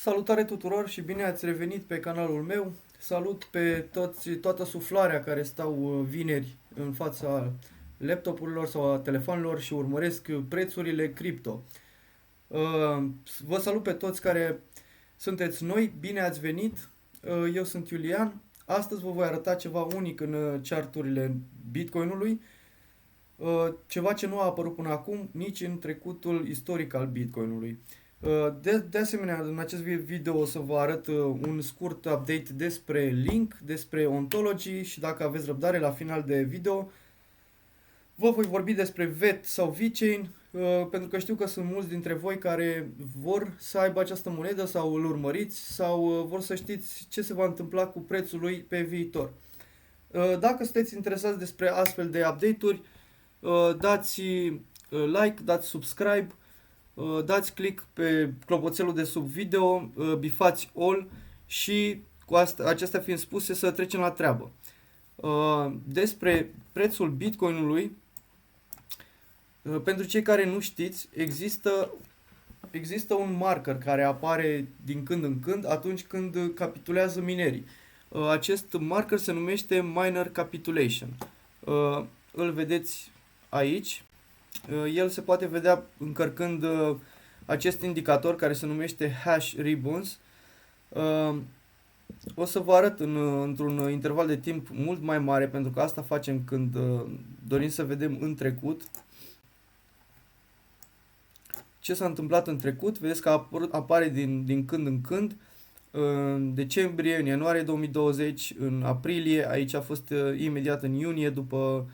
Salutare tuturor și bine ați revenit pe canalul meu. Salut pe toată suflarea care stau vineri în fața laptopurilor sau a telefonelor și urmăresc prețurile cripto. Vă salut pe toți care sunteți noi, bine ați venit. Eu sunt Iulian. Astăzi vă voi arăta ceva unic în charturile Bitcoinului, ceva ce nu a apărut până acum nici în trecutul istoric al Bitcoinului. De asemenea, în acest video o să vă arăt un scurt update despre Link, despre Ontology și dacă aveți răbdare la final de video vă voi vorbi despre VET sau VeChain, pentru că știu că sunt mulți dintre voi care vor să aibă această monedă sau îl urmăriți sau vor să știți ce se va întâmpla cu prețul lui pe viitor. Dacă sunteți interesați despre astfel de update-uri, dați like, dați subscribe, dați click pe clopoțelul de sub video, bifați all și cu acestea fiind spuse să trecem la treabă. Despre prețul Bitcoinului, pentru cei care nu știți, există un marker care apare din când în când atunci când capitulează minerii. Acest marker se numește Miner Capitulation. Îl vedeți aici. El se poate vedea încărcând acest indicator care se numește Hash Ribbons. O să vă arăt într-un interval de timp mult mai mare, pentru că asta facem când dorim să vedem în trecut ce s-a întâmplat în trecut. Vedeți că apare din când în când, în decembrie, în ianuarie 2020, în aprilie, aici a fost imediat în iunie după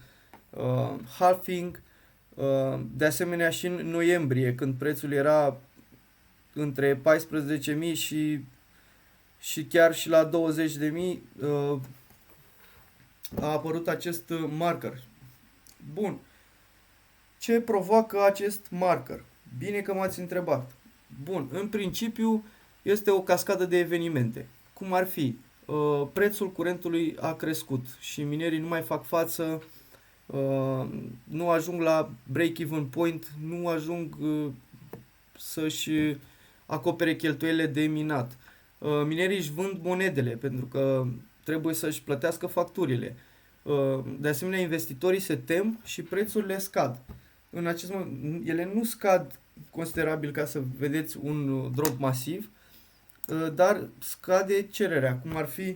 halving, de asemenea și în noiembrie, când prețul era între 14.000 și chiar și la 20.000, a apărut acest marker. Bun. Ce provoacă acest marker? Bine că m-ați întrebat. Bun, în principiu este o cascadă de evenimente. Cum ar fi? Prețul curentului a crescut și minerii nu mai fac față, nu ajung la break-even point, nu ajung să-și acopere cheltuielile de minat. Minerii își vând monedele pentru că trebuie să-și plătească facturile. De asemenea, investitorii se tem și prețurile scad. În acest moment, ele nu scad considerabil ca să vedeți un drop masiv, dar scade cererea, cum ar fi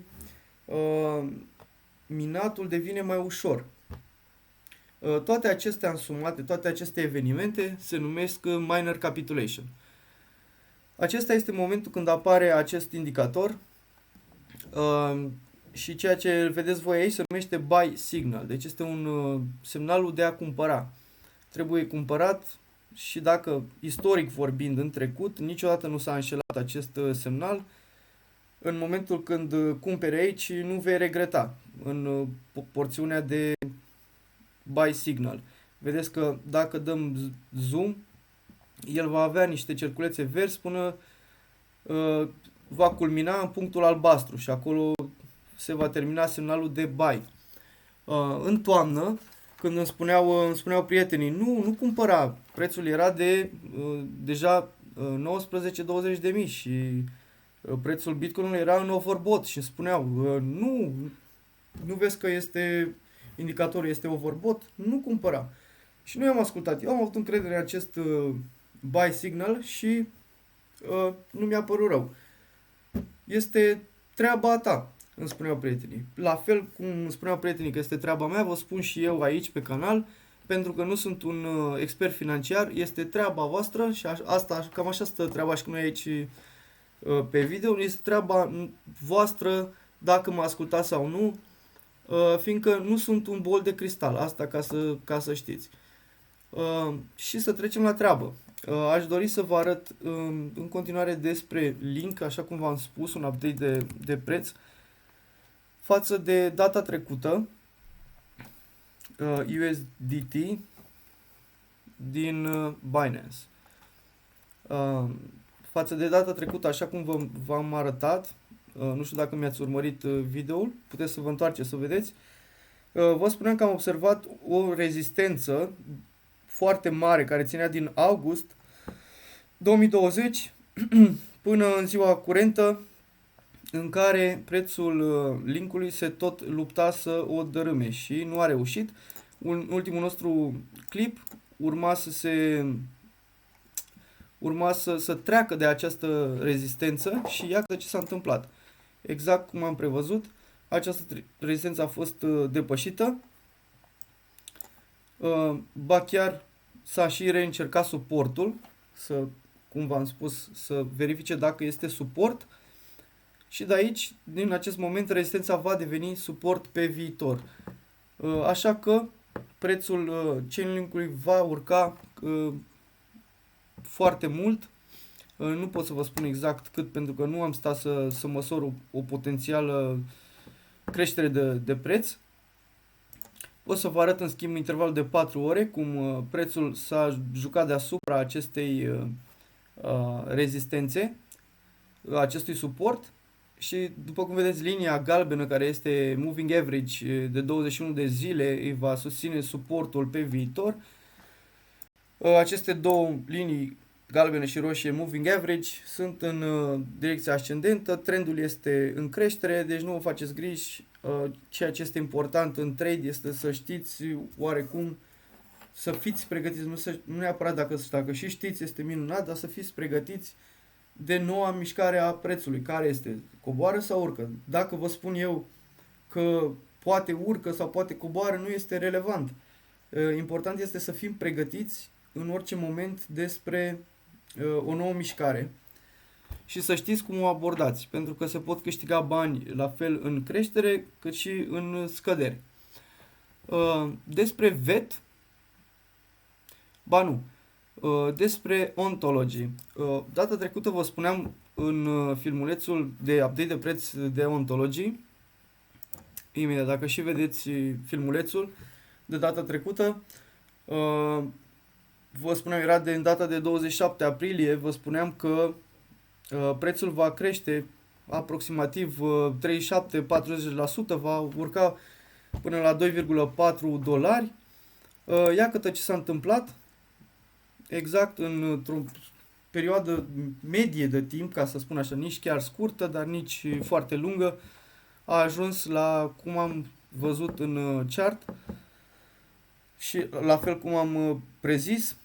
minatul devine mai ușor. Toate acestea însumate, toate aceste evenimente se numesc Miner Capitulation. Acesta este momentul când apare acest indicator și ceea ce vedeți voi aici se numește Buy Signal. Deci este semnalul de a cumpăra. Trebuie cumpărat și dacă, istoric vorbind, în trecut, niciodată nu s-a înșelat acest semnal. În momentul când cumperi aici, nu vei regreta în porțiunea de Buy Signal. Vedeți că dacă dăm zoom, el va avea niște cerculețe verzi până va culmina în punctul albastru și acolo se va termina semnalul de buy. În toamnă, când îmi spuneau prietenii, nu cumpăra, prețul era de deja 19-20 de mii și prețul Bitcoinului era în overbought și îmi spuneau, nu vezi că indicatorul este overbought? Nu cumpăra. Și nu i-am ascultat. Eu am avut încredere în acest buy signal și nu mi-a părut rău. Este treaba ta, îmi spuneau prietenii. La fel cum îmi spuneau prietenii că este treaba mea, vă spun și eu aici pe canal, pentru că nu sunt un expert financiar, este treaba voastră și cam așa stă treaba și cum e aici pe video, este treaba voastră dacă mă ascultați sau nu, fiindcă nu sunt un bol de cristal, asta ca să știți. Și să trecem la treabă. Aș dori să vă arăt în continuare despre Link, așa cum v-am spus, un update de preț față de data trecută, USDT din Binance. Față de data trecută, așa cum v-am arătat, nu știu dacă mi-ați urmărit videoul, puteți să vă întoarceți să vedeți. Vă spuneam că am observat o rezistență foarte mare care ținea din august 2020 până în ziua curentă în care prețul linkului se tot lupta să o dărâme și nu a reușit. Ultimul nostru clip urma să treacă de această rezistență și iată ce s-a întâmplat. Exact cum am prevăzut, această rezistență a fost depășită, ba chiar s-a și reîncercat suportul, cum v-am spus, să verifice dacă este suport și de aici, din acest moment, rezistența va deveni suport pe viitor. Așa că prețul Chainlink-ului va urca foarte mult. Nu pot să vă spun exact cât, pentru că nu am stat să măsor o potențială creștere de preț. O să vă arăt în schimb intervalul de 4 ore cum prețul s-a jucat deasupra acestei rezistențe, acestui suport și după cum vedeți linia galbenă care este moving average de 21 de zile îi va susține suportul pe viitor. Aceste două linii galbene și roșie moving average sunt în direcția ascendentă, trendul este în creștere, deci nu vă faceți griji. Ceea ce este important în trade este să știți oarecum, să fiți pregătiți, nu neapărat dacă și știți este minunat, dar să fiți pregătiți de noua mișcare a prețului, care este, coboară sau urcă. Dacă vă spun eu că poate urcă sau poate coboară, nu este relevant. Important este să fim pregătiți în orice moment despre o nouă mișcare și să știți cum o abordați, pentru că se pot câștiga bani la fel în creștere cât și în scădere. Despre VET, despre Ontology. Data trecută vă spuneam în filmulețul de update de preț de Ontology, imediat dacă și vedeți filmulețul de data trecută, vă spuneam, era în data de 27 aprilie, vă spuneam că prețul va crește aproximativ 37-40%, va urca până la 2,4 dolari. Iată ce s-a întâmplat. Exact într-o perioadă medie de timp, ca să spun așa, nici chiar scurtă, dar nici foarte lungă, a ajuns la cum am văzut în chart și la fel cum am prezis,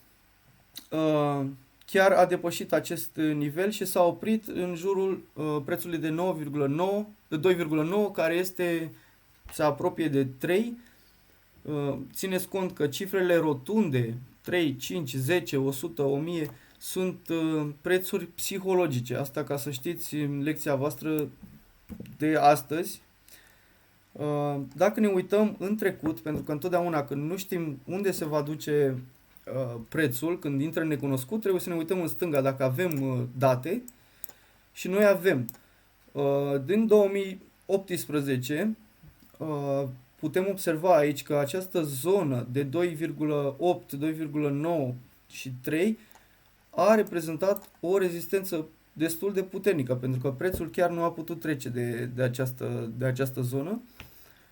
chiar a depășit acest nivel și s-a oprit în jurul prețului de 2,9, care se apropie de 3. Țineți cont că cifrele rotunde, 3, 5, 10, 100, 1000, sunt prețuri psihologice. Asta ca să știți în lecția voastră de astăzi. Dacă ne uităm în trecut, pentru că întotdeauna când nu știm unde se va duce prețul, când intră în necunoscut, trebuie să ne uităm în stânga dacă avem date și noi avem din 2018 putem observa aici că această zonă de 2,8, 2,9 și 3 a reprezentat o rezistență destul de puternică, pentru că prețul chiar nu a putut trece de această zonă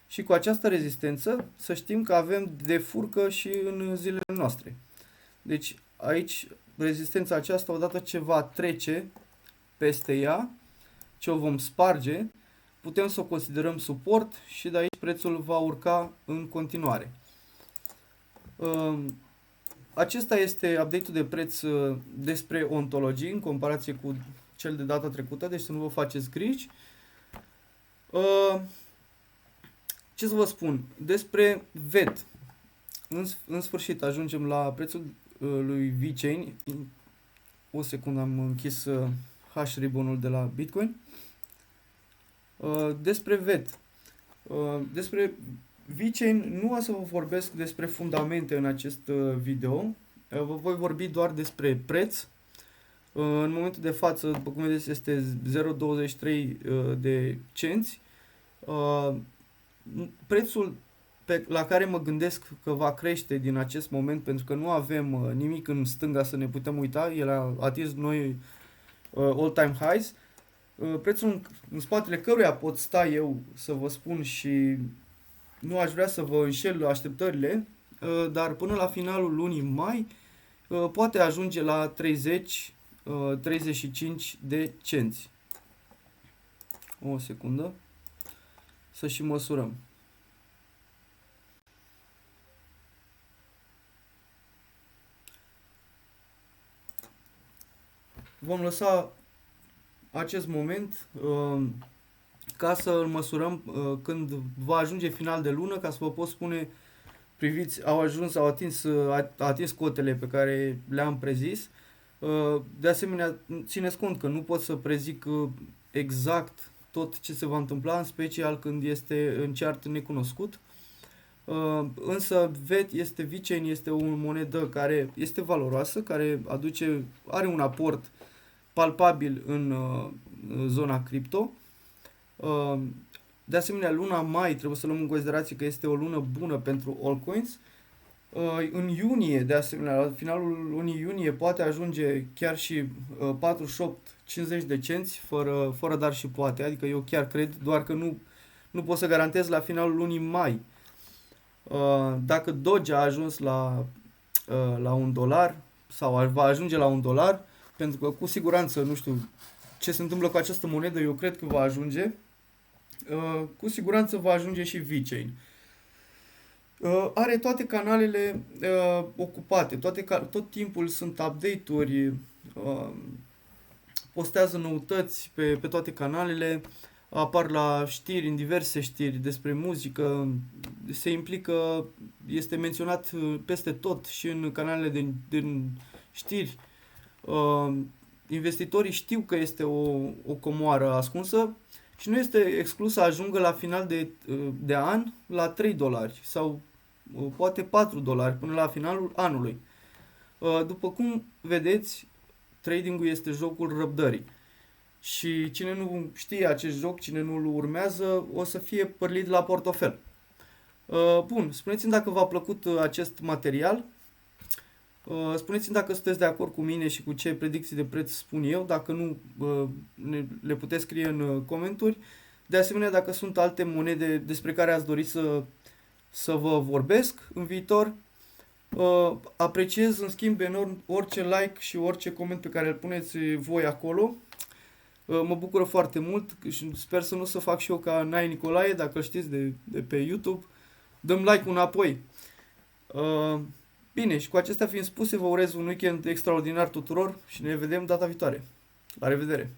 și cu această rezistență să știm că avem de furcă și în zilele noastre. Deci aici rezistența aceasta, odată ce va trece peste ea, ce o vom sparge, putem să o considerăm suport și de aici prețul va urca în continuare. Acesta este update-ul de preț despre Ontology în comparație cu cel de data trecută, deci să nu vă faceți griji. Ce să vă spun? Despre VET. În sfârșit ajungem la prețul lui VeChain. O secundă, am închis hash ribbon-ul de la Bitcoin. Despre VET. Despre VeChain nu o să vă vorbesc despre fundamente în acest video. Vă voi vorbi doar despre preț. În momentul de față, după cum vedeți, este 0,23 de cenți. Prețul la care mă gândesc că va crește din acest moment, pentru că nu avem nimic în stânga să ne putem uita, el a atins noi all-time highs. Prețul în spatele căruia pot sta eu să vă spun și nu aș vrea să vă înșel așteptările, dar până la finalul lunii mai poate ajunge la 30 35 de cenți. O secundă. Să și măsurăm. Vom lăsa acest moment ca să îl măsurăm când va ajunge final de lună, ca să vă pot spune, priviți, au atins cotele pe care le-am prezis. De asemenea, țineți cont că nu pot să prezic exact tot ce se va întâmpla, în special când este în chart necunoscut. Însă VeChain este o monedă care este valoroasă, care are un aport palpabil în zona cripto. De asemenea, luna mai trebuie să luăm în considerație că este o lună bună pentru altcoins. În iunie, de asemenea, la finalul lunii iunie poate ajunge chiar și 48-50 de cenți fără dar și poate, adică eu chiar cred, doar că nu pot să garantez la finalul lunii mai. Dacă Doge a ajuns la $1 sau va ajunge la $1, pentru că cu siguranță, nu știu ce se întâmplă cu această monedă, eu cred că va ajunge, cu siguranță va ajunge și VeChain. Are toate canalele ocupate, tot timpul sunt update-uri, postează noutăți pe toate canalele, apar la știri, în diverse știri despre muzică, se implică, este menționat peste tot și în canalele din știri. Investitorii știu că este o comoară ascunsă și nu este exclus să ajungă la final de an la $3 sau poate $4 până la finalul anului. După cum vedeți, tradingul este jocul răbdării. Și cine nu știe acest joc, cine nu îl urmează, o să fie părlit la portofel. Bun, spuneți-mi dacă v-a plăcut acest material. Spuneți-mi dacă sunteți de acord cu mine și cu ce predicții de preț spun eu. Dacă nu, le puteți scrie în comentarii. De asemenea, dacă sunt alte monede despre care ați dori să vă vorbesc în viitor, apreciez în schimb enorm orice like și orice coment pe care îl puneți voi acolo. Mă bucură foarte mult și sper să nu să fac și eu ca Nai Nicolae, dacă știți de pe YouTube. Dăm like înapoi. Bine, și cu acestea fiind spuse, vă urez un weekend extraordinar tuturor și ne vedem data viitoare. La revedere!